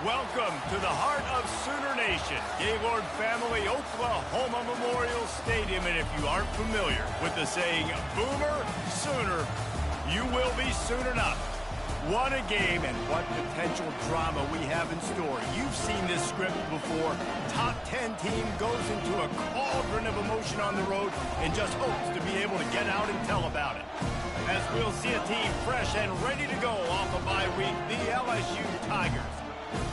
Welcome to the heart of Sooner Nation, Gaylord Family Oklahoma Memorial Stadium. And if you aren't familiar with the saying, Boomer Sooner, you will be soon enough. What a game and what potential drama we have in store. You've seen this script before. Top 10 team goes into a cauldron of emotion on the road and just hopes to be able to get out and tell about it. As we'll see a team fresh and ready to go off a bye week, the LSU Tigers.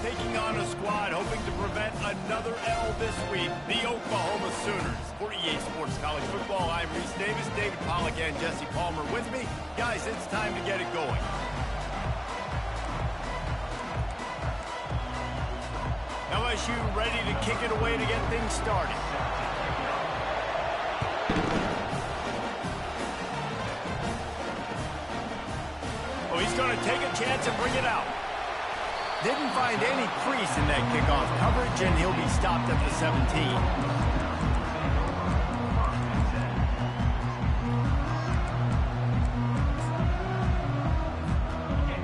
Taking on a squad hoping to prevent another L this week, the Oklahoma Sooners. For EA Sports College Football, I'm Reese Davis, David Pollack, and Jesse Palmer with me. Guys, it's time to get it going. LSU ready to kick it away to get things started. Oh, he's going to take a chance and bring it out. Didn't find any crease in that kickoff coverage, and he'll be stopped at the 17.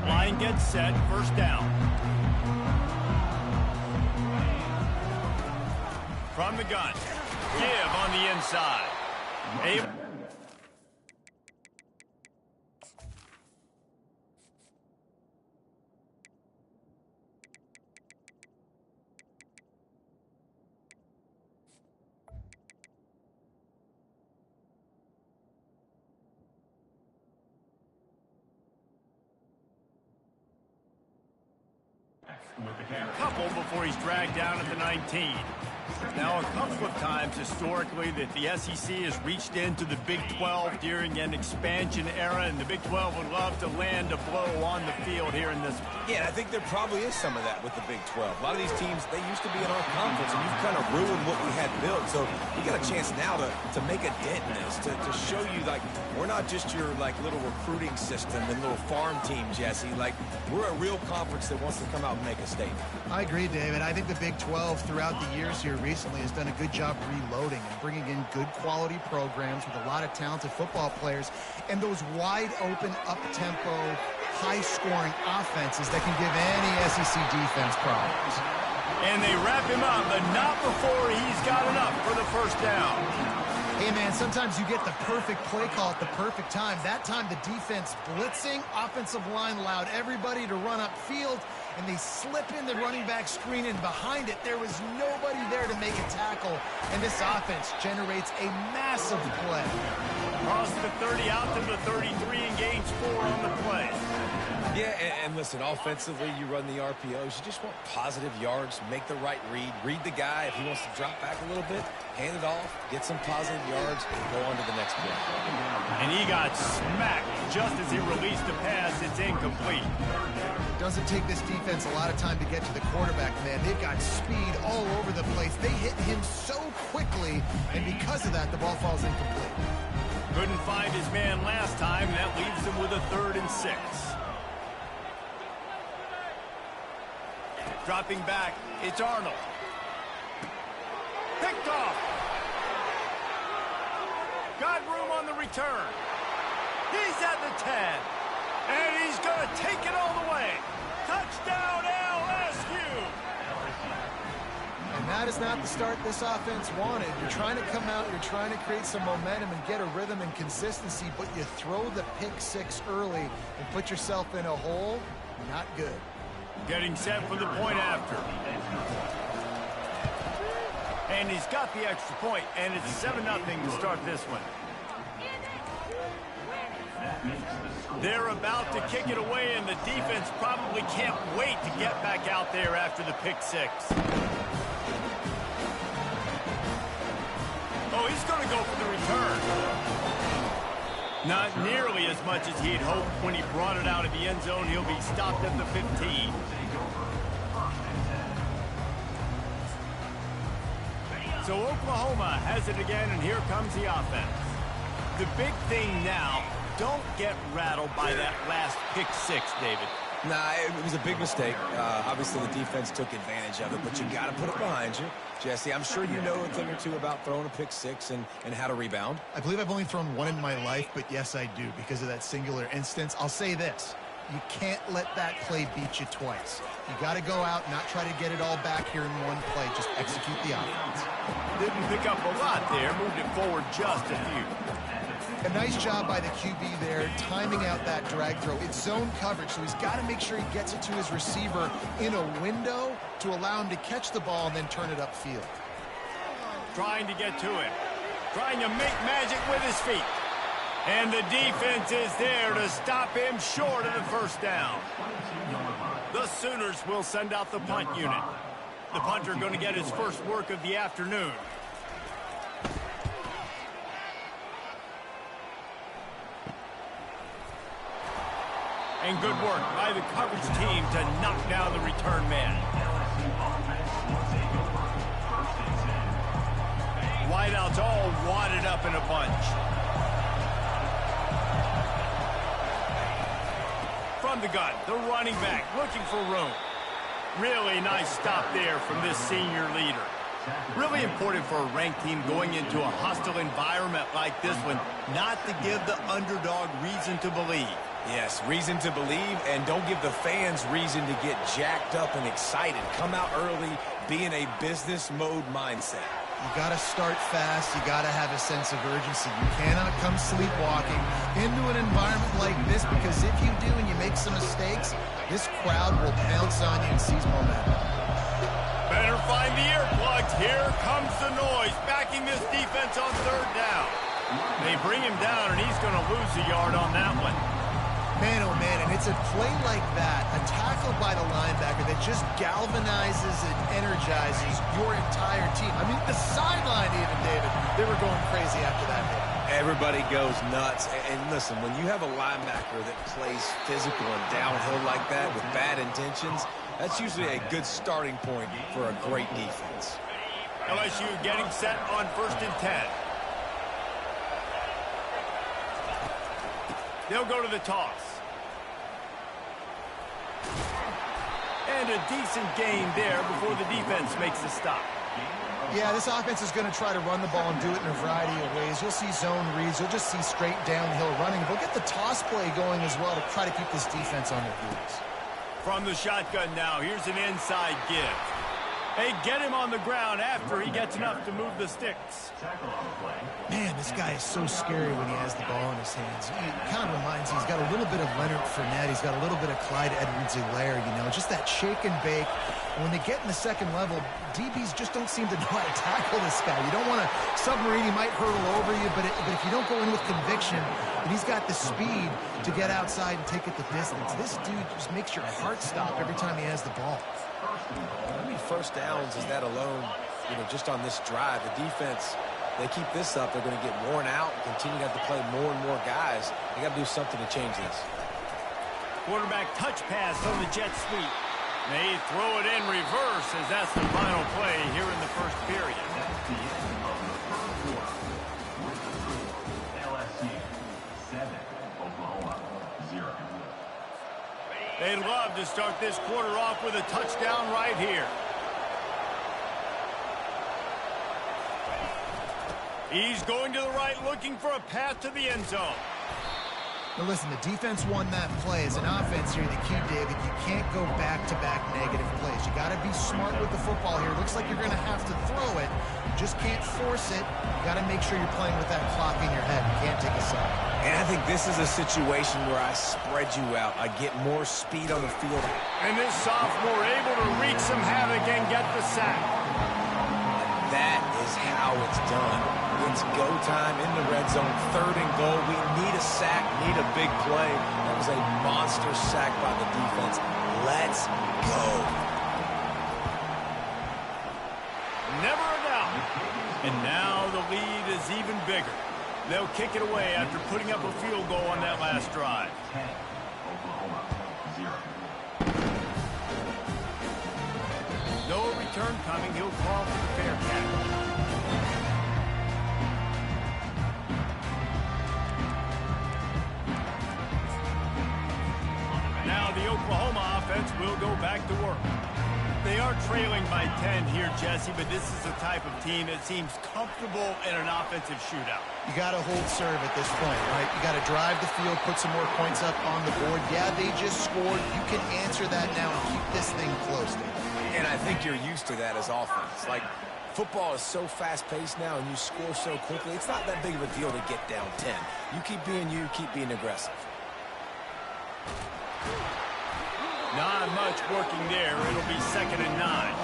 Line gets set, first down. From the gun, give on the inside. Couple before he's dragged down at the 19. Now, a couple of times historically that the SEC has reached into the Big 12 during an expansion era, and the Big 12 would love to land a blow on the field here in this. Yeah, I think there probably is some of that with the Big 12. A lot of these teams, they used to be in our conference, and you've kind of ruined what we had built. So we got a chance now to make a dent in this, to show you, like, we're not just your, like, little recruiting system and little farm team, Jesse. Like, we're a real conference that wants to come out and make a statement. I agree, David. I think the Big 12 throughout the years here recently has done a good job reloading and bringing in good quality programs with a lot of talented football players and those wide open, up-tempo, high-scoring offenses that can give any SEC defense problems. And they wrap him up, but not before he's got enough for the first down. Hey, man, sometimes you get the perfect play call at the perfect time. That time the defense blitzing, offensive line allowed everybody to run upfield, and they slip in the running back screen, and behind it, there was nobody there to make a tackle, and this offense generates a massive play. Across the 30, out to the 33, and gains 4 on the play. Yeah, and listen, offensively, you run the RPOs. You just want positive yards, make the right read the guy. If he wants to drop back a little bit, hand it off, get some positive yards, and go on to the next play. And he got smacked just as he released the pass. It's incomplete. Doesn't take this defense a lot of time to get to the quarterback, man. They've got speed all over the place. They hit him so quickly, and because of that, the ball falls incomplete. Couldn't find his man last time, and that leaves him with a 3rd and 6. Dropping back, it's Arnold. Picked off. Got room on the return. He's at the 10. And he's going to take it all the way. Touchdown, LSU. And that is not the start this offense wanted. You're trying to come out, you're trying to create some momentum and get a rhythm and consistency, but you throw the pick 6 early and put yourself in a hole. Not good. Getting set for the point after. And he's got the extra point, and it's 7-0 to start this one. They're about to kick it away, and the defense probably can't wait to get back out there after the pick 6. Oh, he's going to go for the return. Not nearly as much as he had hoped when he brought it out of the end zone. He'll be stopped at the 15. So Oklahoma has it again, and here comes the offense. The big thing now, don't get rattled by that last pick 6, David. Nah, it was a big mistake. Obviously, the defense took advantage of it, but you got to put it behind you. Jesse, I'm sure you know a thing or two about throwing a pick 6 and how to rebound. I believe I've only thrown one in my life, but yes, I do because of that singular instance. I'll say this. You can't let that play beat you twice. You got to go out and not try to get it all back here in one play. Just execute the offense. Didn't pick up a lot there. Moved it forward just a few. A nice job by the QB there, timing out that drag throw. It's zone coverage, so he's got to make sure he gets it to his receiver in a window to allow him to catch the ball and then turn it upfield. Trying to get to it. Trying to make magic with his feet. And the defense is there to stop him short of the first down. The Sooners will send out the punt unit. The punter going to get his first work of the afternoon. And good work by the coverage team to knock down the return man. Wideouts all wadded up in a bunch. From the gun, the running back looking for room. Really nice stop there from this senior leader. Really important for a ranked team going into a hostile environment like this one, not to give the underdog reason to believe. Yes, reason to believe, and don't give the fans reason to get jacked up and excited. Come out early, be in a business mode mindset. You got to start fast. You got to have a sense of urgency. You cannot come sleepwalking into an environment like this, because if you do and you make some mistakes, this crowd will pounce on you and seize momentum. Better find the earplugs. Here comes the noise, backing this defense on third down. They bring him down, and he's going to lose a yard on that one. Man, oh man, and it's a play like that, a tackle by the linebacker that just galvanizes and energizes your entire team. I mean, the sideline even, David, they were going crazy after that hit. Everybody goes nuts. And listen, when you have a linebacker that plays physical and downhill like that with bad intentions, that's usually a good starting point for a great defense. LSU getting set on 1st and 10. They'll go to the toss. And a decent gain there before the defense makes the stop. Yeah, this offense is going to try to run the ball and do it in a variety of ways. You'll see zone reads. You'll just see straight downhill running. They'll get the toss play going as well to try to keep this defense on their heels. From the shotgun now, here's an inside give. They get him on the ground after he gets enough to move the sticks. Man, this guy is so scary when he has the ball in his hands. He kind of reminds me, he's got a little bit of Leonard Fournette. He's got a little bit of Clyde Edwards-Helaire, you know, just that shake and bake. And when they get in the second level, DBs just don't seem to know how to tackle this guy. You don't want to submarine. He might hurtle over you, but if you don't go in with conviction, and he's got the speed to get outside and take it the distance, this dude just makes your heart stop every time he has the ball. How many first downs is that alone, you know, just on this drive? The defense, they keep this up, they're going to get worn out and continue to have to play more and more guys. They got to do something to change this. Quarterback touch pass on the jet sweep. They throw it in reverse as that's the final play here in the first period. LSU 7, Oklahoma 0. They'd love to start this quarter off with a touchdown right here. He's going to the right, looking for a path to the end zone. Now listen, the defense won that play. As an offense here, the key, David, you can't go back-to-back negative plays. You got to be smart with the football here. Looks like you're going to have to throw it. You just can't force it. You got to make sure you're playing with that clock in your head. You can't take a sack. And I think this is a situation where I spread you out. I get more speed on the field. And this sophomore able to wreak some havoc and get the sack. That is how it's done. It's go time in the red zone, 3rd and goal. We need a sack, need a big play. That was a monster sack by the defense. Let's go. Never a doubt. And now the lead is even bigger. They'll kick it away after putting up a field goal on that last drive. 10, Oklahoma 0. No return coming. He'll call for the fair catch. Now the Oklahoma offense will go back to work. They are trailing by 10 here, Jesse, but this is the type of team that seems comfortable in an offensive shootout. You got to hold serve at this point, right? You got to drive the field, put some more points up on the board. Yeah, they just scored. You can answer that now and keep this thing close. And I think you're used to that as offense. Like, football is so fast-paced now, and you score so quickly. It's not that big of a deal to get down 10. You keep being you, keep being aggressive. Not much working there. It'll be 2nd and 9.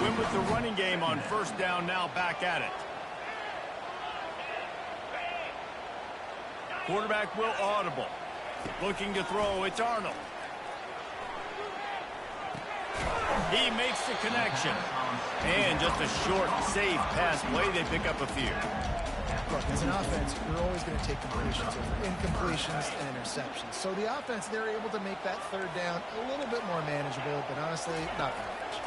Win with the running game on 1st down, now back at it. Quarterback will audible. Looking to throw, it's Arnold. He makes the connection. And just a short, safe pass play. They pick up a few. Look, as an offense, you're always going to take completions over incompletions and interceptions. So the offense, they're able to make that 3rd down a little bit more manageable, but honestly, not very much.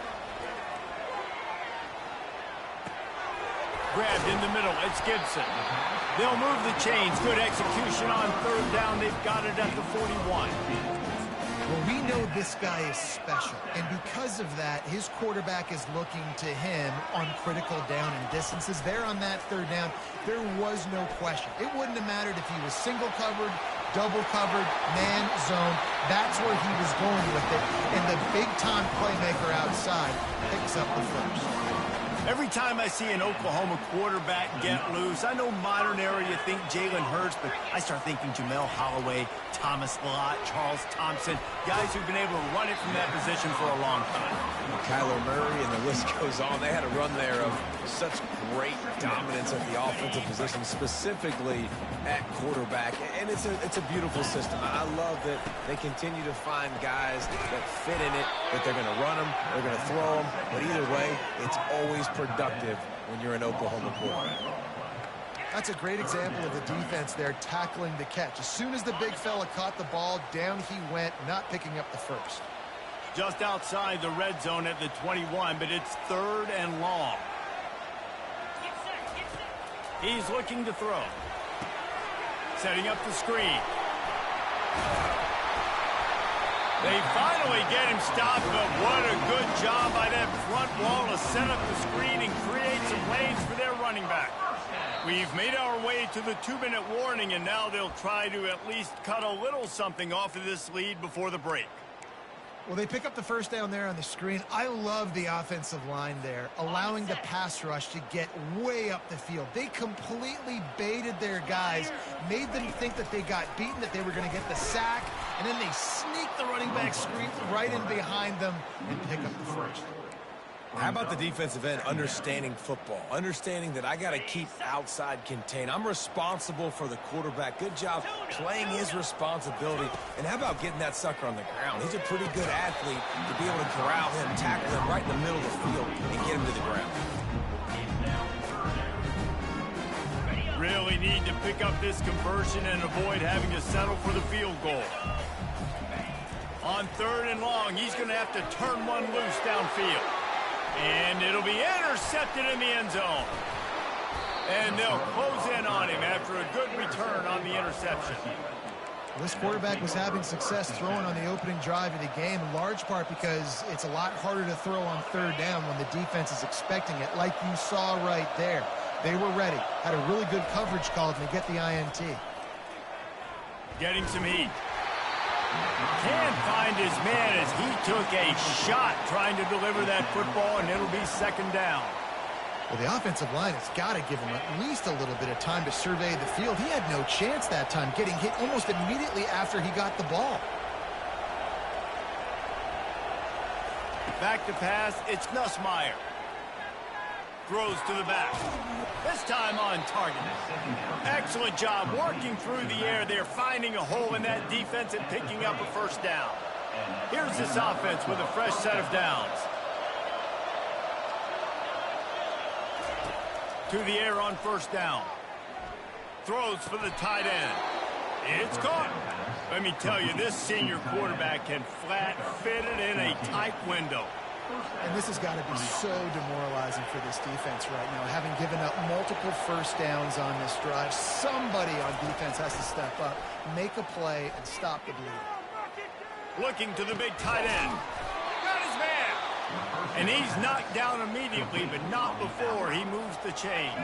Grabbed in the middle, it's Gibson. They'll move the chains. Good execution on 3rd down. They've got it at the 41. Well, we know this guy is special, and because of that, his quarterback is looking to him on critical down and distances. There on that 3rd down, there was no question. It wouldn't have mattered if he was single covered, double covered, man zone. That's where he was going with it, and the big-time playmaker outside picks up the first. Every time I see an Oklahoma quarterback get loose, I know modern era you think Jalen Hurts, but I start thinking Jamel Holloway, Thomas Lott, Charles Thompson, guys who've been able to run it from that position for a long time. Kyler Murray, and the list goes on. They had a run there of such great dominance at the offensive position, specifically at quarterback, and it's a beautiful system. I love that they continue to find guys that fit in it, that they're going to run them, they're going to throw them, but either way, it's always productive when you're an Oklahoma quarterback. That's a great example of the defense there tackling the catch. As soon as the big fella caught the ball, down he went, not picking up the first. Just outside the red zone at the 21, but it's 3rd and long. He's looking to throw. Setting up the screen. They finally get him stopped, but what a good job by that front wall to set up the screen and create some lanes for their running back. We've made our way to the 2-minute warning, and now they'll try to at least cut a little something off of this lead before the break. Well, they pick up the first down there on the screen. I love the offensive line there, allowing the pass rush to get way up the field. They completely baited their guys, made them think that they got beaten, that they were going to get the sack, and then they sneak the running back screen right in behind them and pick up the first. How about the defensive end understanding football, understanding that I got to keep outside contained. I'm responsible for the quarterback. Good job playing his responsibility. And how about getting that sucker on the ground? He's a pretty good athlete to be able to corral him, tackle him right in the middle of the field, and get him to the ground. Really need to pick up this conversion and avoid having to settle for the field goal. On 3rd and long, he's going to have to turn one loose downfield. And it'll be intercepted in the end zone. And they'll close in on him after a good return on the interception. Well, this quarterback was having success throwing on the opening drive of the game, in large part because it's a lot harder to throw on 3rd down when the defense is expecting it, like you saw right there. They were ready, had a really good coverage call to get the INT. Getting some heat. Can't find his man as he took a shot trying to deliver that football, and it'll be 2nd down. Well, the offensive line has got to give him at least a little bit of time to survey the field. He had no chance that time, getting hit almost immediately after he got the ball. Back to pass, it's Nussmeier. Throws to the back. This time on target. Excellent job working through the air. They're finding a hole in that defense and picking up a 1st down. Here's this offense with a fresh set of downs. To the air on 1st down. Throws for the tight end. It's caught. Let me tell you, this senior quarterback can flat fit it in a tight window. And this has got to be so demoralizing for this defense right now, having given up multiple 1st downs on this drive. Somebody on defense has to step up, make a play, and stop the bleeding. Looking to the big tight end. Got his man. And he's knocked down immediately, but not before he moves the chains.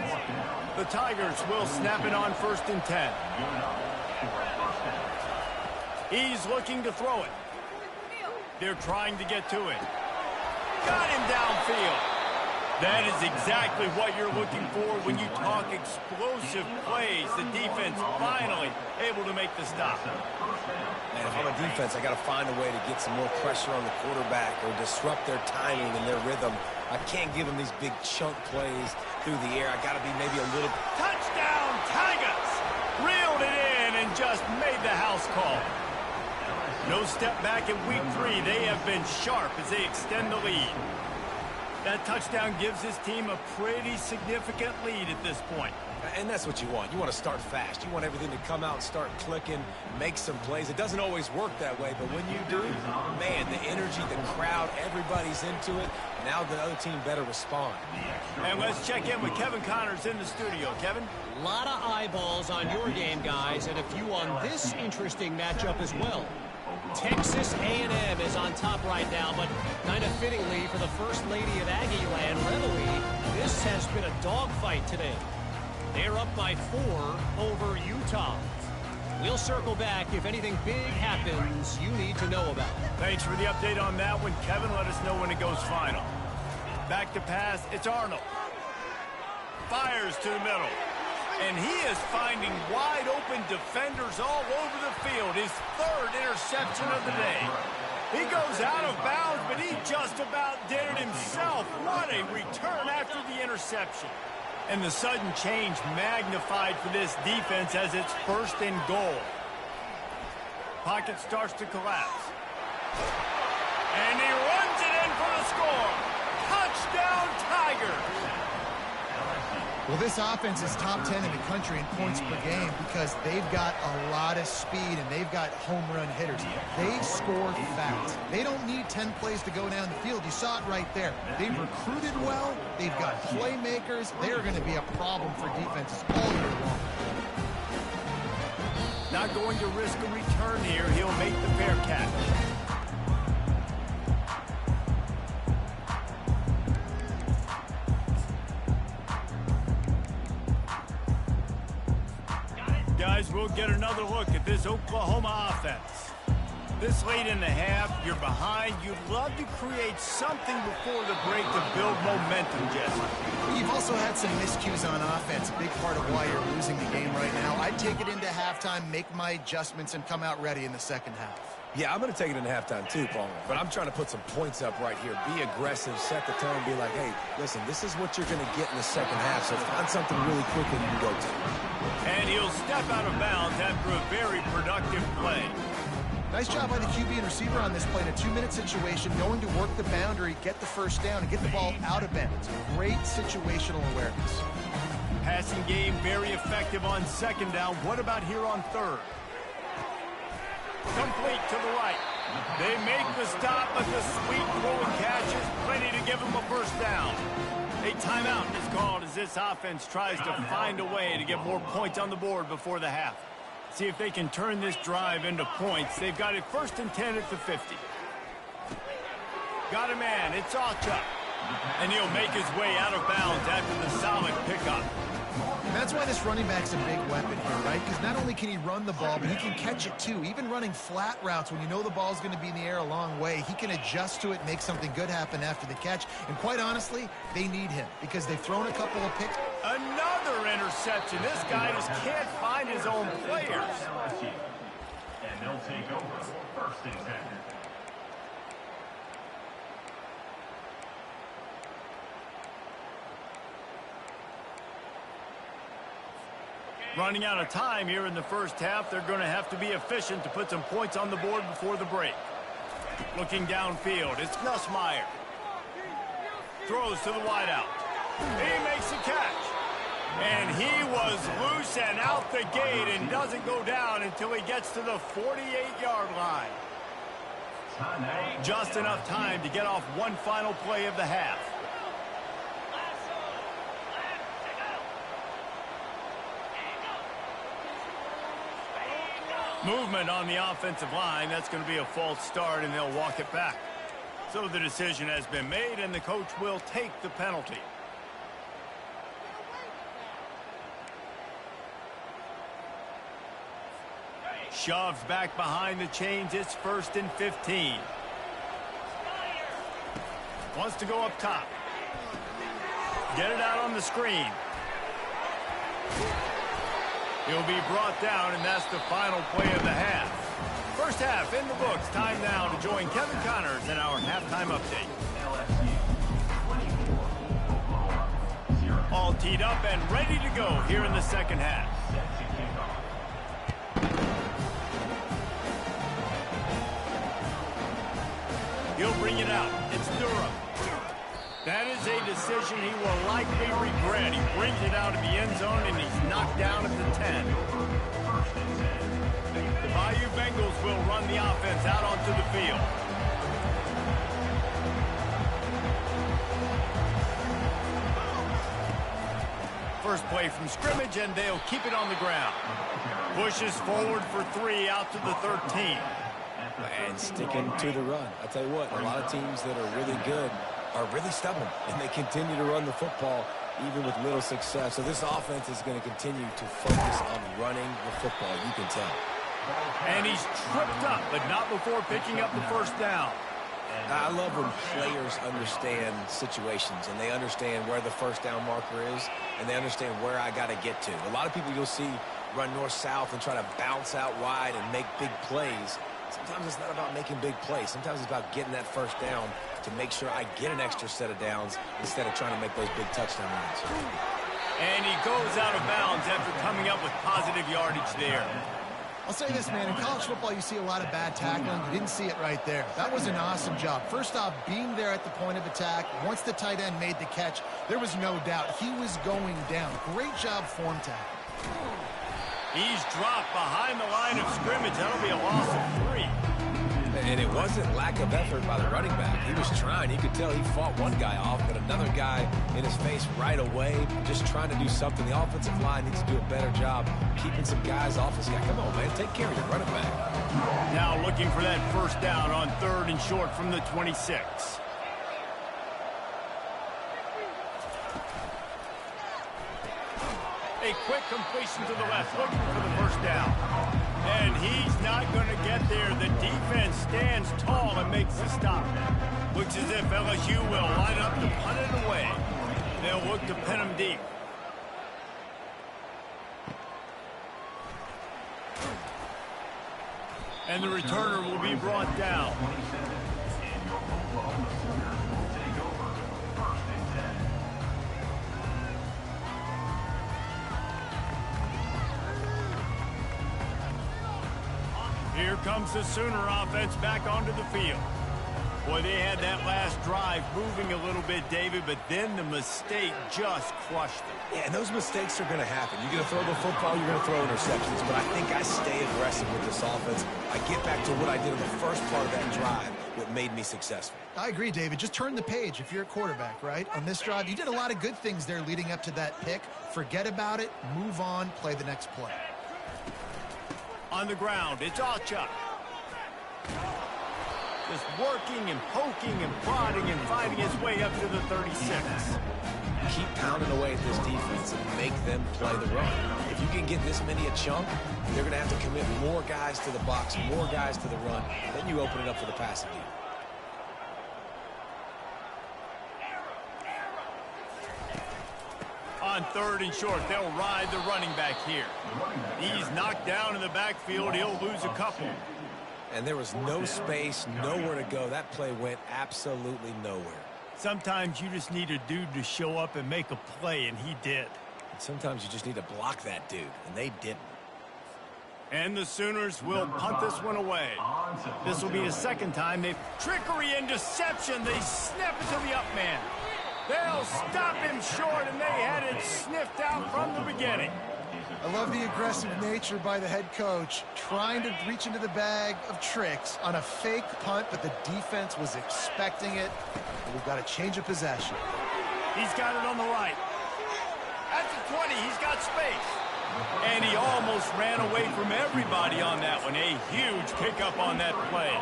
The Tigers will snap it on 1st and 10. He's looking to throw it. They're trying to get to it. Got him downfield. That is exactly what you're looking for when you talk explosive plays. The defense finally able to make the stop. Man, if I'm a defense, I got to find a way to get some more pressure on the quarterback or disrupt their timing and their rhythm. I can't give them these big chunk plays through the air. I got to be maybe a little... Touchdown, Tigers! Reeled it in and just made the house call. No step back in week 3. They have been sharp as they extend the lead. That touchdown gives his team a pretty significant lead at this point. And that's what you want. You want to start fast. You want everything to come out and start clicking, make some plays. It doesn't always work that way, but when you do, man, the energy, the crowd, everybody's into it. Now the other team better respond. And let's check in with Kevin Connors in the studio. Kevin? A lot of eyeballs on your game, guys, and a few on this interesting matchup as well. Texas A&M is on top right now, but kind of fittingly for the First Lady of Aggie Land, Reveille, this has been a dogfight today. They're up by 4 over Utah. We'll circle back if anything big happens you need to know about. Thanks for the update on that one, Kevin. Let us know when it goes final. Back to pass, it's Arnold. Fires to the middle. And he is finding wide-open defenders all over the field. His 3rd interception of the day. He goes out of bounds, but he just about did it himself. What a return after the interception. And the sudden change magnified for this defense as it's 1st and goal. Pocket starts to collapse. And he runs it in for the score. Touchdown, Tigers. Well, this offense is top 10 in the country in points per game because they've got a lot of speed and they've got home run hitters. They score fast. They don't need 10 plays to go down the field. You saw it right there. They've recruited well. They've got playmakers. They're going to be a problem for defenses all year long. Not going to risk a return here. He'll make the fair catch. Guys, we'll get another look at this Oklahoma offense. This late in the half, you're behind. You'd love to create something before the break to build momentum, Jesse. You've also had some miscues on offense, a big part of why you're losing the game right now. I'd take it into halftime, make my adjustments, and come out ready in the second half. Yeah, I'm going to take it into halftime too, Paul. But I'm trying to put some points up right here. Be aggressive, set the tone, be like, hey, listen, this is what you're going to get in the second half, so find something really quick and you can go to. And he'll step out of bounds after a very productive play. Nice job by the QB and receiver on this play in a 2-minute situation, knowing to work the boundary, get the first down, and get the ball out of bounds. Great situational awareness. Passing game very effective on 2nd down. What about here on 3rd? Complete to the right. They make the stop, but the sweet throwing catch is plenty to give them a first down. A timeout is called as this offense tries to find a way to get more points on the board before the half. See if they can turn this drive into points. They've got it 1st and 10 at the 50. Got a man. It's Acha. And he'll make his way out of bounds after the solid pickup. That's why this running back's a big weapon here, right? Because not only can he run the ball, but he can catch it too. Even running flat routes when you know the ball's going to be in the air a long way, he can adjust to it and make something good happen after the catch. And quite honestly, they need him because they've thrown a couple of picks. Another interception. This guy just can't find his own players. And they'll take over 1st and 10. Running out of time here in the first half. They're going to have to be efficient to put some points on the board before the break. Looking downfield, it's Nussmeier. Throws to the wideout. He makes the catch. And he was loose and out the gate and doesn't go down until he gets to the 48-yard line. Just enough time to get off one final play of the half. Movement on the offensive line. That's going to be a false start, and they'll walk it back. So the decision has been made, and the coach will take the penalty. Shoves back behind the chains. It's 1st and 15. Wants to go up top. Get it out on the screen. He'll be brought down, and that's the final play of the half. First half in the books. Time now to join Kevin Connors in our halftime update. All teed up and ready to go here in the second half. He'll bring it out. It's Durham. That is a decision he will likely regret. He brings it out of the end zone, and he's knocked down at the 10. The Bayou Bengals will run the offense out onto the field. First play from scrimmage, and they'll keep it on the ground. Pushes forward for 3 out to the 13. And sticking to the run. I'll tell you what, a lot of teams that are really good are really stubborn, and they continue to run the football even with little success. So this offense is going to continue to focus on running the football, you can tell. And he's tripped up, but not before picking up the first down. I love when players understand situations, and they understand where the first down marker is, and they understand where I got to get to. A lot of people you'll see run north-south and try to bounce out wide and make big plays. Sometimes it's not about making big plays. Sometimes it's about getting that first down to make sure I get an extra set of downs instead of trying to make those big touchdown runs. And he goes out of bounds after coming up with positive yardage there. I'll say this, man. In college football, you see a lot of bad tackling. You didn't see it right there. That was an awesome job. First off, being there at the point of attack. Once the tight end made the catch, there was no doubt he was going down. Great job form tackle. He's dropped behind the line of scrimmage. That'll be a loss of 3. And it wasn't lack of effort by the running back. He was trying. You could tell he fought one guy off, but another guy in his face right away, just trying to do something. The offensive line needs to do a better job keeping some guys off his guy. Come on, man. Take care of your running back. Now looking for that first down on 3rd and short from the 26. A quick completion to the left, looking for the first down. And he's not going to get there. The defense stands tall and makes the stop. Looks as if LSU will line up to punt it away. They'll look to pin him deep. And the returner will be brought down. Here comes the Sooner offense back onto the field. Boy, they had that last drive moving a little bit, David, but then the mistake just crushed them. Yeah, and those mistakes are going to happen. You're going to throw the football, you're going to throw interceptions, but I think I stay aggressive with this offense. I get back to what I did in the first part of that drive that made me successful. I agree, David. Just turn the page if you're a quarterback, right? On this drive, you did a lot of good things there leading up to that pick. Forget about it, move on, play the next play. On the ground, it's Alchuk. Just working and poking and prodding and fighting his way up to the 36. Keep pounding away at this defense and make them play the run. If you can get this many a chunk, they're going to have to commit more guys to the box, more guys to the run. Then you open it up for the passing game. On 3rd and short, they'll ride the running back here. He's knocked down in the backfield. He'll lose a couple. And there was no space, nowhere to go. That play went absolutely nowhere. Sometimes you just need a dude to show up and make a play, and he did. And sometimes you just need to block that dude, and they didn't. And the Sooners will punt this one away. This will be the second time they've trickery and deception. They snap it to the up man. They'll stop him short, and they had it sniffed out from the beginning. I love the aggressive nature by the head coach, trying to reach into the bag of tricks on a fake punt, but the defense was expecting it. And we've got a change of possession. He's got it on the right. At the 20, he's got space. And he almost ran away from everybody on that one. A huge pickup on that play.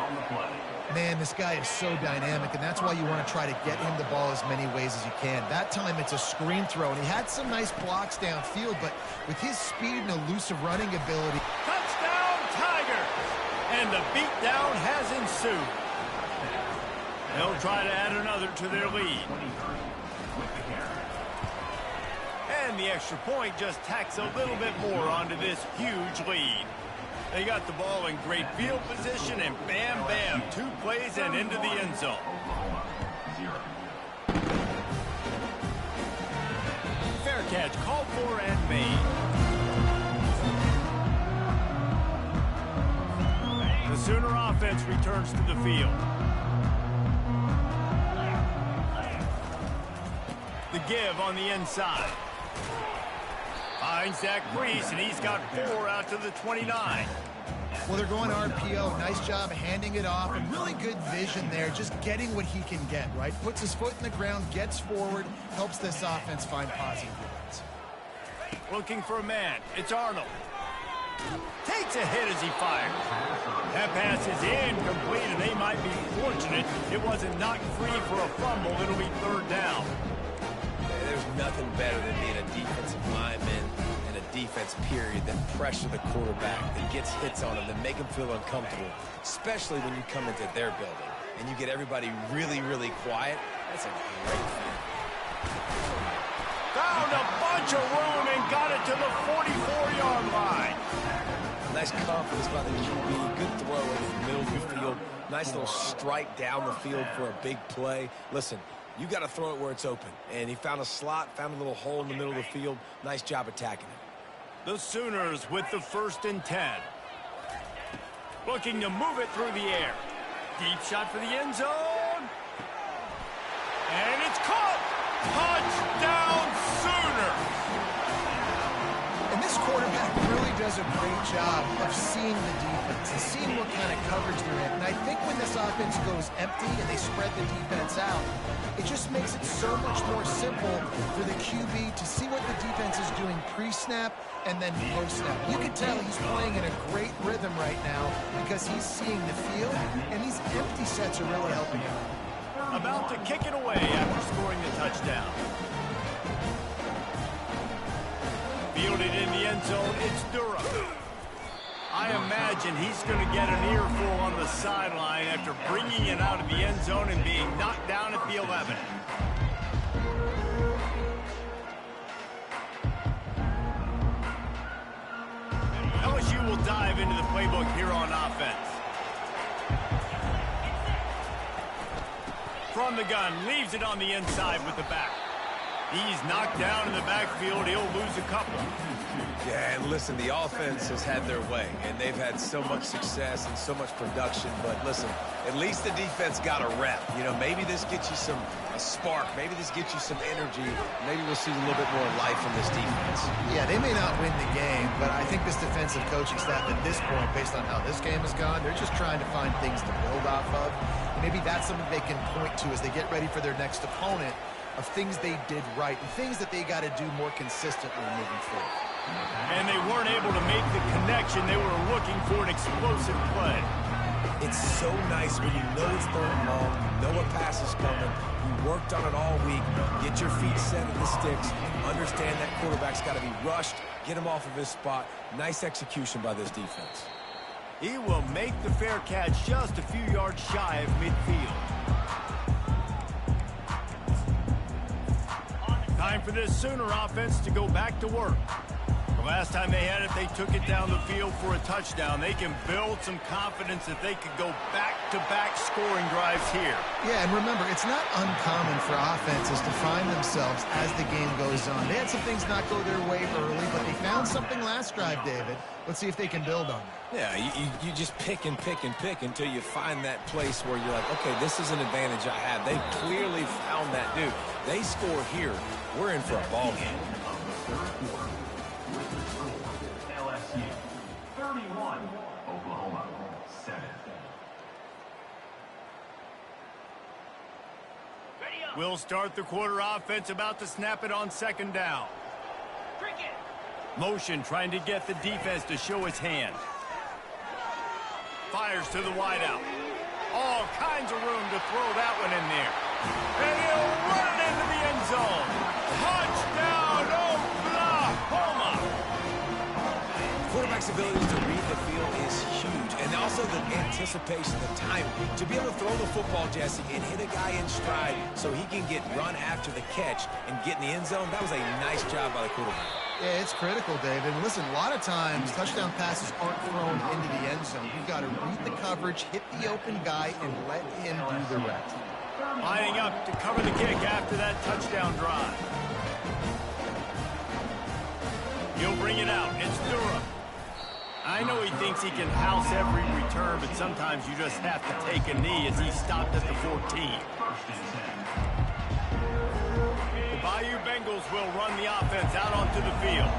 Man, this guy is so dynamic, and that's why you want to try to get him the ball as many ways as you can. That time, it's a screen throw, and he had some nice blocks downfield, but with his speed and elusive running ability. Touchdown, Tigers! And the beatdown has ensued. They'll try to add another to their lead. And the extra point just tacks a little bit more onto this huge lead. They got the ball in great field position, and bam, bam, 2 plays and into the end zone. Fair catch called for and made. The Sooner offense returns to the field. The give on the inside. Finds that crease, and he's got 4 out to the 29. Well, they're going RPO. Nice job handing it off, and really good vision there, just getting what he can get, right? Puts his foot in the ground, gets forward, helps this offense find positive yards. Looking for a man. It's Arnold. Takes a hit as he fires. That pass is incomplete, and they might be fortunate it wasn't knocked free for a fumble. It'll be 3rd down. There's nothing better than being a defensive lineman and a defense period that pressure the quarterback, that gets hits on him, that make him feel uncomfortable, especially when you come into their building and you get everybody really, really quiet. That's a great thing. Found a bunch of room and got it to the 44-yard line. Nice confidence by the QB. Good throw over the middle of the field. Nice little strike down the field for a big play. Listen, you got to throw it where it's open. And he found a slot, found a little hole in the middle of the field. Nice job attacking it. The Sooners with the 1st and 10. Looking to move it through the air. Deep shot for the end zone. And it's caught. Touchdown, Sooners. And this quarterback really does a great job of seeing the defense and seeing what kind of coverage they're in. And I think when this offense goes empty and they spread the defense out, it just makes it so much more simple for the QB to see what the defense is doing pre-snap and then post-snap. You can tell he's playing in a great rhythm right now because he's seeing the field, and these empty sets are really helping him. About to kick it away after scoring the touchdown. Fielded in the end zone, it's Durham. I imagine he's going to get an earful on the sideline after bringing it out of the end zone and being knocked down at the 11. LSU will dive into the playbook here on offense. From the gun, leaves it on the inside with the back. He's knocked down in the backfield. He'll lose a couple. Yeah, and listen, the offense has had their way, and they've had so much success and so much production. But listen, at least the defense got a rep. You know, maybe this gets you a spark. Maybe this gets you some energy. Maybe we'll see a little bit more life from this defense. Yeah, they may not win the game, but I think this defensive coaching staff at this point, based on how this game has gone, they're just trying to find things to build off of. Maybe that's something they can point to as they get ready for their next opponent, of things they did right and things that they got to do more consistently moving forward. And they weren't able to make the connection. They were looking for an explosive play. It's so nice when you know it's third and long, you know a pass is coming, you worked on it all week, get your feet set at the sticks, understand that quarterback's got to be rushed, get him off of his spot. Nice execution by this defense. He will make the fair catch just a few yards shy of midfield. Time for this Sooner offense to go back to work. The last time they had it, they took it down the field for a touchdown. They can build some confidence that they could go back-to-back scoring drives here. Yeah, and remember, it's not uncommon for offenses to find themselves as the game goes on. They had some things not go their way early, but they found something last drive, David. Let's see if they can build on that. Yeah, you just pick and pick and pick until you find that place where you're like, okay, this is an advantage I have. They clearly found that, dude. They score here. We're in for a ball game. LSU 31, Oklahoma 7. We'll start the quarter offense, about to snap it on 2nd down. Motion trying to get the defense to show his hand. Fires to the wideout. All kinds of room to throw that one in there. And he'll run it into the end zone. Touchdown, Oklahoma! Quarterback's ability to read the field is huge. And also the anticipation, the time. To be able to throw the football, Jesse, and hit a guy in stride so he can get run after the catch and get in the end zone, that was a nice job by the quarterback. Yeah, it's critical, Dave. And listen, a lot of times touchdown passes aren't thrown into the end zone. You've got to read the coverage, hit the open guy, and let him do the rest. Lining up to cover the kick after that touchdown drive. He'll bring it out. It's Durham. I know he thinks he can house every return, but sometimes you just have to take a knee as he stopped at the 14. The Bayou Bengals will run the offense out onto the field.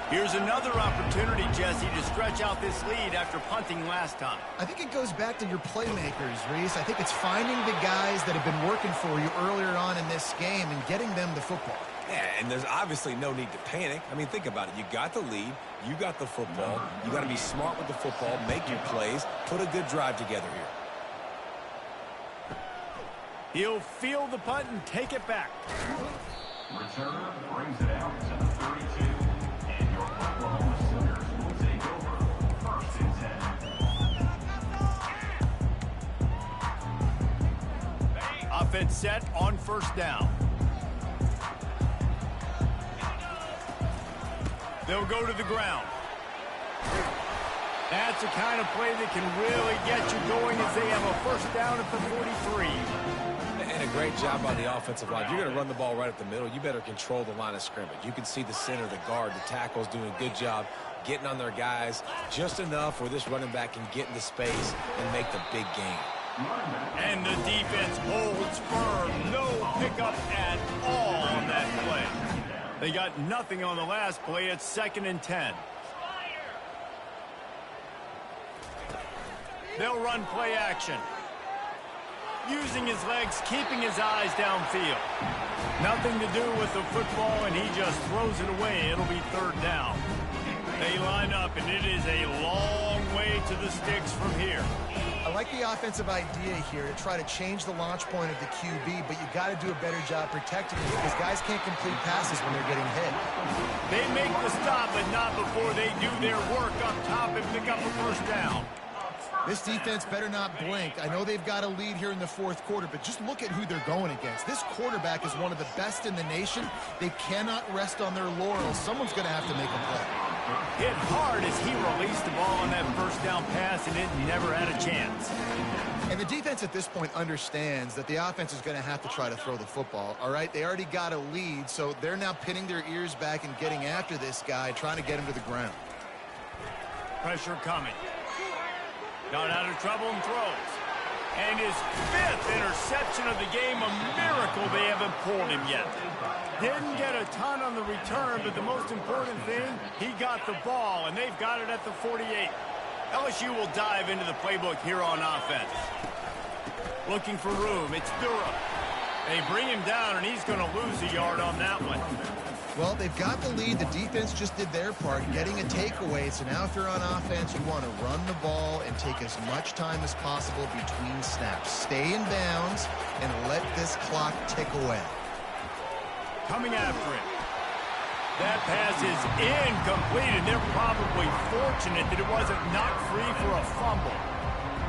Here's another opportunity, Jesse, to stretch out this lead after punting last time. I think it goes back to your playmakers, Reese. I think it's finding the guys that have been working for you earlier on in this game and getting them the football. Yeah, and there's obviously no need to panic. I mean, think about it. You got the lead. You got the football. You got to be smart with the football, make your plays, put a good drive together here. He'll field the punt and take it back. Returner brings it out to the 32, and your Oklahoma Sooners will take over 1st and 10. Offense set on 1st down. They'll go to the ground. That's the kind of play that can really get you going as they have a 1st down at the 43. And a great job by the offensive line. If you're going to run the ball right at the middle, you better control the line of scrimmage. You can see the center, the guard, the tackles doing a good job getting on their guys just enough where this running back can get into space and make the big game. And the defense holds firm. No pickup at all on that play. They got nothing on the last play. It's 2nd and 10. They'll run play action. Using his legs, keeping his eyes downfield. Nothing to do with the football, and he just throws it away. It'll be 3rd down. They line up, and it is a long way to the sticks from here. I like the offensive idea here to try to change the launch point of the QB, but you got to do a better job protecting it because guys can't complete passes when they're getting hit. They make the stop, but not before they do their work up top and pick up a 1st down. This defense better not blink. I know they've got a lead here in the 4th quarter, but just look at who they're going against. This quarterback is one of the best in the nation. They cannot rest on their laurels. Someone's going to have to make a play. Hit hard as he released the ball on that 1st down pass, and it never had a chance. And the defense at this point understands that the offense is going to have to try to throw the football, all right? They already got a lead, so they're now pinning their ears back and getting after this guy, trying to get him to the ground. Pressure coming. Got out of trouble and throws. And his 5th interception of the game, a miracle they haven't pulled him yet. Didn't get a ton on the return, but the most important thing, he got the ball, and they've got it at the 48. LSU will dive into the playbook here on offense. Looking for room, it's Durham. They bring him down, and he's going to lose a yard on that one. Well, they've got the lead. The defense just did their part, getting a takeaway. So now if you're on offense, you want to run the ball and take as much time as possible between snaps. Stay in bounds and let this clock tick away. Coming after it. That pass is incomplete, and they're probably fortunate that it wasn't knocked free for a fumble.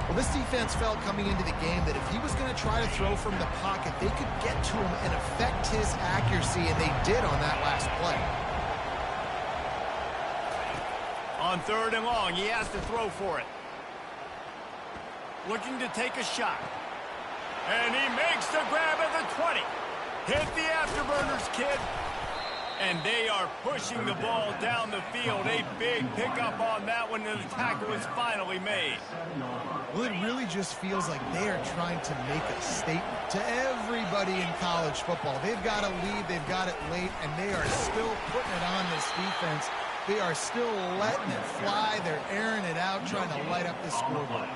Well, this defense felt coming into the game that if he was going to try to throw from the pocket, they could get to him and affect his accuracy, and they did on that last play. On 3rd and long, he has to throw for it. Looking to take a shot. And he makes the grab at the 20. Hit the afterburners, kid. And they are pushing the ball down the field. A big pickup on that one, and the tackle is finally made. Well, it really just feels like they are trying to make a statement to everybody in college football. They've got a lead, they've got it late, and they are still putting it on this defense. They are still letting it fly. They're airing it out, trying to light up the scoreboard.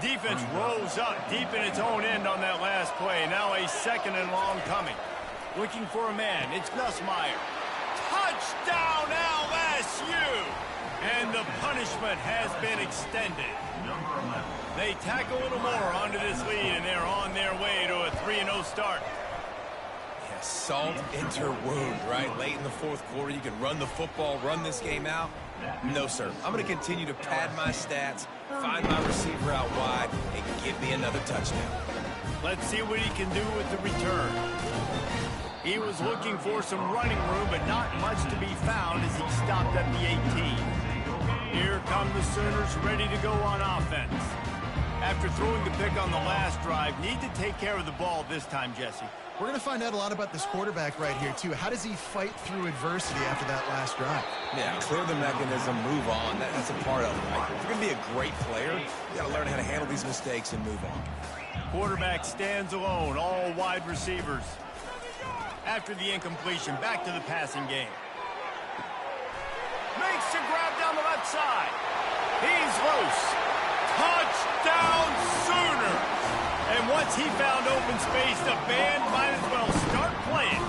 Defense rolls up deep in its own end on that last play. Now a 2nd and long coming. Looking for a man. It's Nussmeier. Touchdown, LSU! And the punishment has been extended. They tack a little more onto this lead, and they're on their way to a 3-0 start. Yeah, salt enter wound, right? Late in the fourth quarter, you can run the football, run this game out. No, sir. I'm going to continue to pad my stats, find my receiver out wide, and give me another touchdown. Let's see what he can do with the return. He was looking for some running room, but not much to be found as he stopped at the 18. Here come the Sooners ready to go on offense. After throwing the pick on the last drive, need to take care of the ball this time, Jesse. We're going to find out a lot about this quarterback right here, too. How does he fight through adversity after that last drive? Yeah, clear the mechanism, move on. That's a part of it, right? If you're going to be a great player, you got to learn how to handle these mistakes and move on. Quarterback stands alone, all wide receivers. After the incompletion, back to the passing game. Makes a grab down the left side. He's loose. Touchdown Sooners! And once he found open space, the band might as well start playing.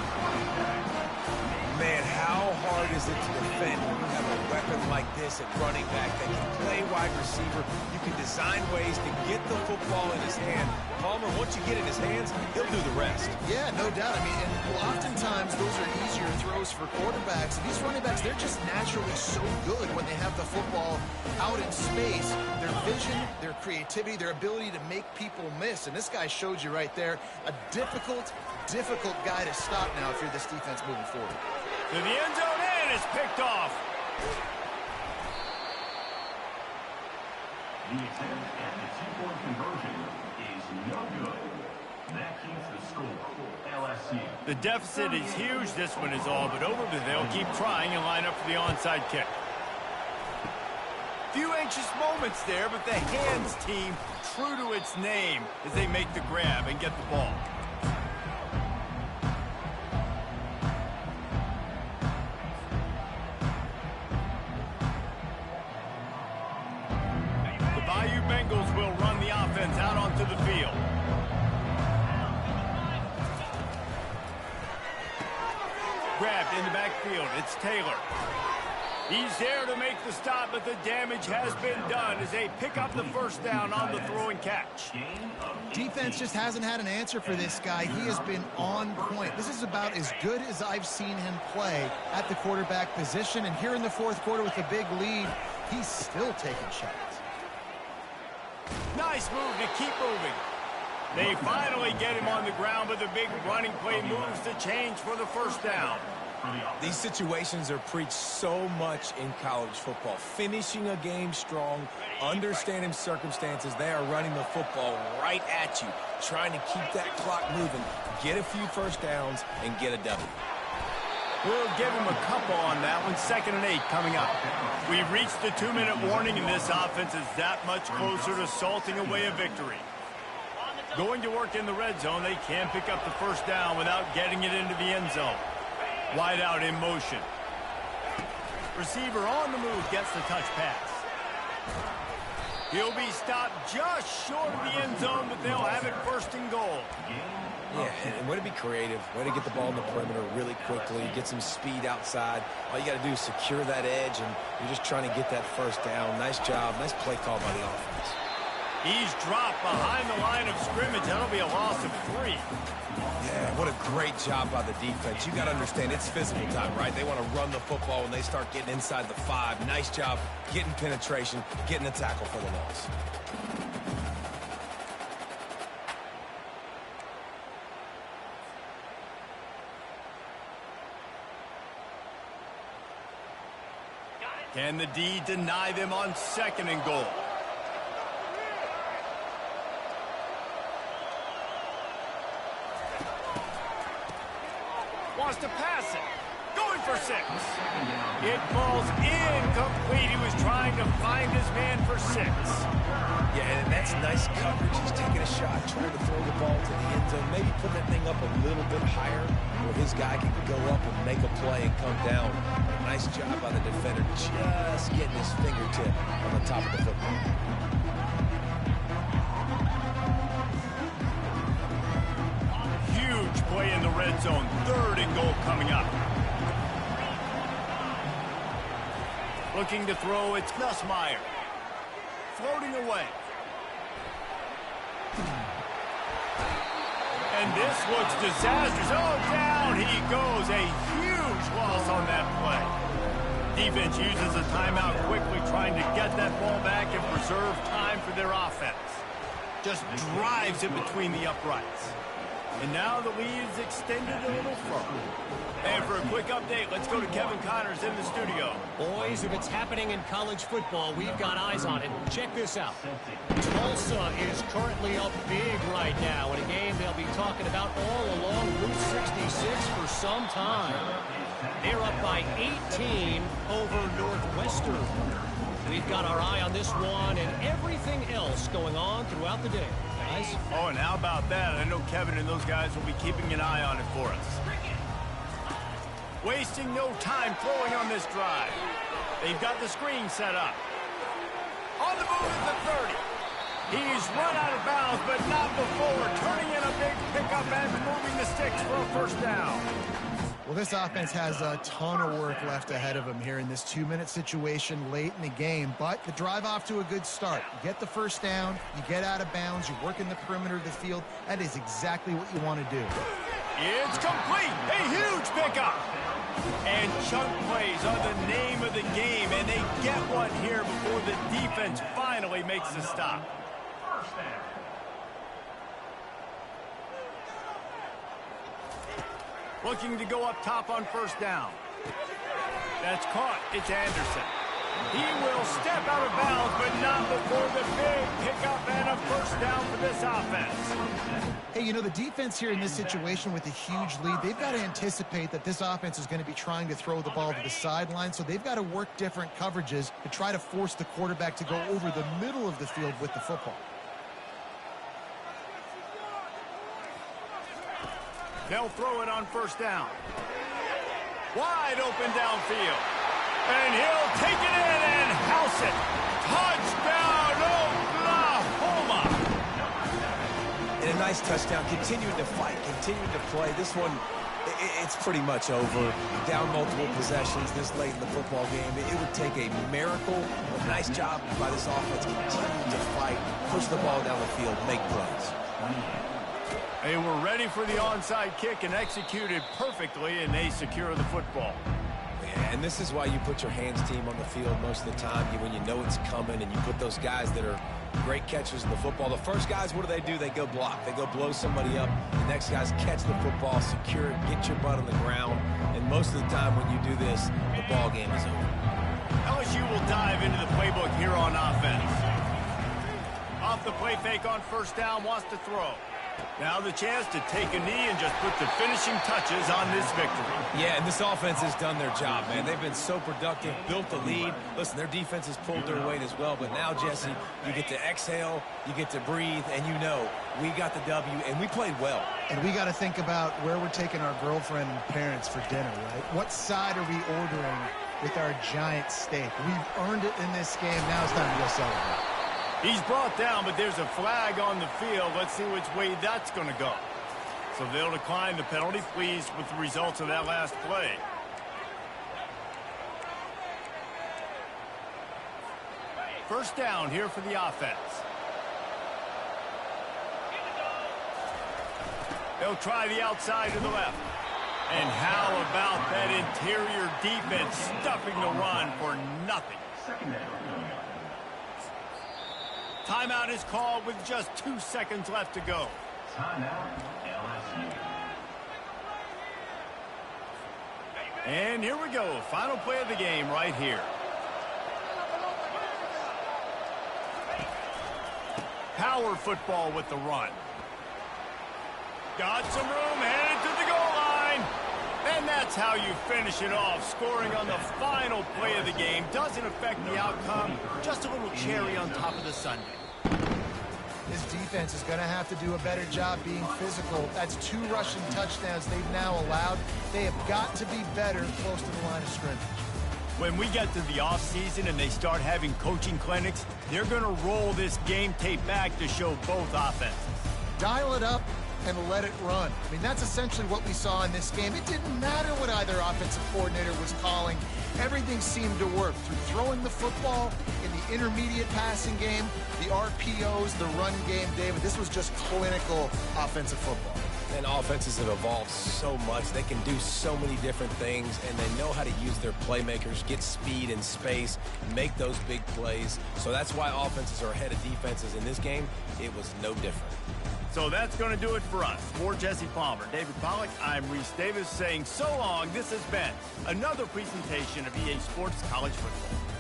Man, how hard is it to defend when you have a weapon like this at running back that can play wide receiver? You can design ways to get the football in his hand. Palmer, once you get it in his hands, he'll do the rest. Yeah, no doubt. I mean, and oftentimes those are easier throws for quarterbacks. And these running backs, they're just naturally so good when they have the football out in space. Their vision, their creativity, their ability to make people miss. And this guy showed you right there, a difficult guy to stop now if you're this defense moving forward. To the end zone, and it's picked off. The attempt at the two-point conversion is no good. That keeps the score. LSU. The deficit is huge. This one is all but over, but they'll keep trying and line up for the onside kick. Few anxious moments there, but the hands team true to its name as they make the grab and get the ball. Bengals will run the offense out onto the field. Grabbed in the backfield. It's Taylor. He's there to make the stop, but the damage has been done as they pick up the first down on the throw and catch. Defense just hasn't had an answer for this guy. He has been on point. This is about as good as I've seen him play at the quarterback position. And here in the fourth quarter with a big lead, he's still taking shots. Nice move to keep moving. They finally get him on the ground, but the big running play moves the change for the first down. These situations are preached so much in college football. Finishing a game strong, understanding circumstances. They are running the football right at you, trying to keep that clock moving, get a few first downs, and get a W. We'll give him a couple on that one. 2nd and 8 coming up. We've reached the 2-minute warning, and this offense is that much closer to salting away a victory. Going to work in the red zone, they can pick up the first down without getting it into the end zone. Wide out in motion. Receiver on the move gets the touch pass. He'll be stopped just short of the end zone, but they'll have it 1st and goal. Yeah, and way to be creative, way to get the ball in the perimeter really quickly, get some speed outside. All you got to do is secure that edge, and you're just trying to get that first down. Nice job, nice play call by the offense. He's dropped behind the line of scrimmage. That'll be a loss of 3. Yeah, what a great job by the defense. You got to understand, it's physical time, right? They want to run the football when they start getting inside the 5. Nice job getting penetration, getting the tackle for the loss. Can the D deny them on 2nd and goal? Wants to pass it. Going for 6. It falls incomplete. He was trying to find his man for 6. Yeah, and that's nice coverage. He's taking a shot, trying to throw the ball to the end zone, maybe put that thing up a little bit higher where his guy can go up and make a play and come down. Nice job by the defender, just getting his fingertip on the top of the football. Huge play in the red zone. 3rd and goal coming up. Looking to throw, it's Nussmeier. Floating away. And this looks disastrous. Oh, down he goes. A huge loss on that play. Defense uses a timeout quickly, trying to get that ball back and preserve time for their offense. Just drives it between the uprights. And now the lead is extended a little further. And for a quick update, let's go to Kevin Connors in the studio. Boys, if it's happening in college football, we've got eyes on it. Check this out. Tulsa is currently up big right now in a game they'll be talking about all along Route 66 for some time. They're up by 18 over Northwestern. We've got our eye on this one and everything else going on throughout the day, guys. Oh, and how about that? I know Kevin and those guys will be keeping an eye on it for us. Wasting no time throwing on this drive. They've got the screen set up. On the move at the 30. He's run out of bounds, but not before turning in a big pickup and moving the sticks for a first down. Well, this offense has a ton of work left ahead of them here in this 2-minute situation late in the game, but the drive off to a good start. You get the first down, you get out of bounds, you work in the perimeter of the field. That is exactly what you want to do. It's complete. A huge pickup. And chunk plays are the name of the game, and they get one here before the defense finally makes the stop. First down. Looking to go up top on first down. That's caught. It's Anderson. He will step out of bounds, but not before the big pickup and a first down for this offense. Hey, you know, the defense here in this situation with a huge lead, they've got to anticipate that this offense is going to be trying to throw the ball to the sideline, so they've got to work different coverages to try to force the quarterback to go over the middle of the field with the football. They'll throw it on first down. Wide open downfield. And he'll take it in and house it. Touchdown, Oklahoma! And a nice touchdown. Continuing to fight, continuing to play. This one, it's pretty much over. Down multiple possessions this late in the football game. It would take a miracle. A nice job by this offense continuing to fight, push the ball down the field, make plays. They were ready for the onside kick and executed perfectly, and they secure the football. Yeah, and this is why you put your hands team on the field most of the time. When you know it's coming and you put those guys that are great catchers in the football. The first guys, what do? They go block. They go blow somebody up. The next guys catch the football, secure it, get your butt on the ground. And most of the time when you do this, the ball game is over. LSU will dive into the playbook here on offense. Off the play fake on first down, wants to throw. Now the chance to take a knee and just put the finishing touches on this victory. Yeah, and this offense has done their job, man. They've been so productive, built the lead. Listen, their defense has pulled their weight as well. But now, Jesse, you get to exhale, you get to breathe, and you know we got the W, and we played well. And we got to think about where we're taking our girlfriend and parents for dinner, right? What side are we ordering with our giant steak? We've earned it in this game. Now it's time to go celebrate. He's brought down, but there's a flag on the field. Let's see which way that's going to go. So they'll decline the penalty, pleased with the results of that last play. First down here for the offense. They'll try the outside to the left. And how about that interior defense stuffing the run for nothing? Second down. Timeout is called with just 2 seconds left to go. Timeout, LSU. And here we go. Final play of the game right here. Power football with the run. Got some room, headed to the goal line. And that's how you finish it off. Scoring on the final play of the game doesn't affect the outcome. Just a little cherry on top of the sundae. This defense is going to have to do a better job being physical. That's 2 rushing touchdowns they've now allowed. They have got to be better close to the line of scrimmage. When we get to the offseason and they start having coaching clinics, they're going to roll this game tape back to show both offenses. Dial it up and let it run. I mean, that's essentially what we saw in this game. It didn't matter what either offensive coordinator was calling. Everything seemed to work through throwing the football in the intermediate passing game, the RPOs, the run game. David, this was just clinical offensive football. And offenses have evolved so much. They can do so many different things, and they know how to use their playmakers, get speed and space, make those big plays. So that's why offenses are ahead of defenses. In this game, it was no different. So that's going to do it for us. For Jesse Palmer, David Pollack, I'm Reese Davis saying so long. This has been another presentation of EA Sports College Football.